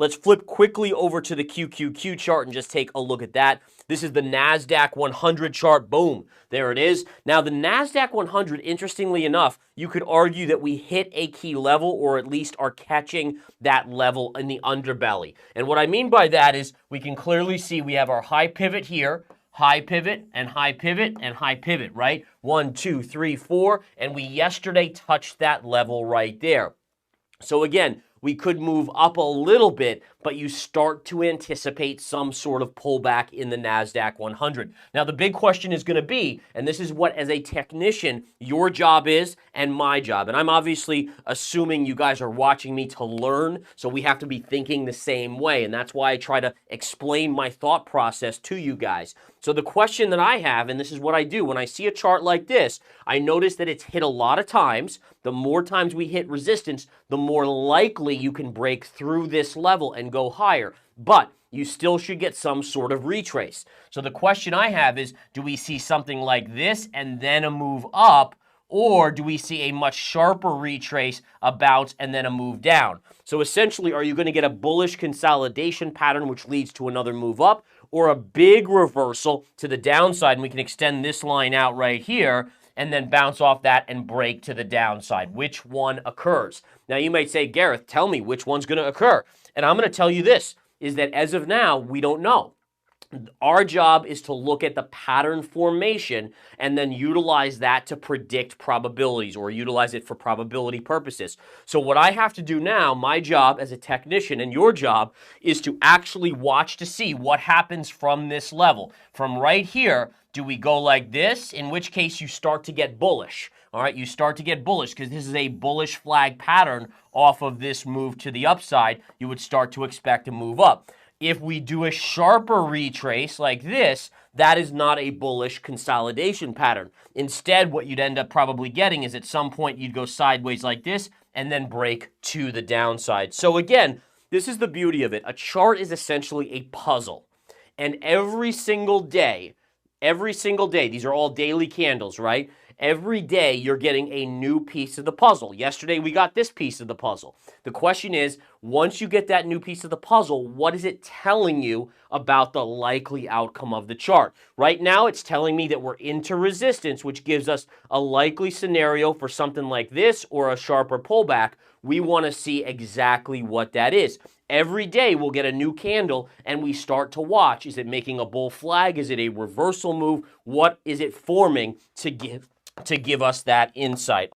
Let's flip quickly over to the QQQ chart and just take a look at that. This is the Nasdaq 100 chart. Boom, there it is. Now, the Nasdaq 100, interestingly enough, you could argue that we hit a key level, or at least are catching that level in the underbelly. And what I mean by that is we can clearly see we have our high pivot here, high pivot and high pivot and high pivot, right? 1, 2, 3, 4, and we yesterday touched that level right there. So again, we could move up a little bit, but you start to anticipate some sort of pullback in the Nasdaq 100. Now, the big question is going to be, and this is what, as a technician, your job is and my job. And I'm obviously assuming you guys are watching me to learn, so we have to be thinking the same way. And that's why I try to explain my thought process to you guys. So the question that I have, and this is what I do, when I see a chart like this, I notice that it's hit a lot of times. The more times we hit resistance, the more likely you can break through this level and go higher. But you still should get some sort of retrace. So the question I have is, do we see something like this and then a move up? Or do we see a much sharper retrace, a bounce, and then a move down? So essentially, are you going to get a bullish consolidation pattern which leads to another move up, or a big reversal to the downside? And we can extend this line out right here and then bounce off that and break to the downside. Which one occurs? Now, you might say, Gareth, tell me which one's going to occur. And I'm going to tell you this, is that as of now, we don't know. Our job is to look at the pattern formation and then utilize that to predict probabilities, or utilize it for probability purposes. So what I have to do now, my job as a technician and your job, is to actually watch to see what happens from this level. From right here, do we go like this? In which case you start to get bullish. All right, you start to get bullish because this is a bullish flag pattern off of this move to the upside. You would start to expect to move up. If we do a sharper retrace like this, that is not a bullish consolidation pattern. Instead, what you'd end up probably getting is at some point you'd go sideways like this and then break to the downside. So again, this is the beauty of it. A chart is essentially a puzzle. And every single day, these are all daily candles, right? Every day you're getting a new piece of the puzzle. Yesterday we got this piece of the puzzle. The question is, once you get that new piece of the puzzle, what is it telling you about the likely outcome of the chart? Right now it's telling me that we're into resistance, which gives us a likely scenario for something like this or a sharper pullback. We want to see exactly what that is. Every day we'll get a new candle and we start to watch. Is it making a bull flag? Is it a reversal move? What is it forming to give us that insight?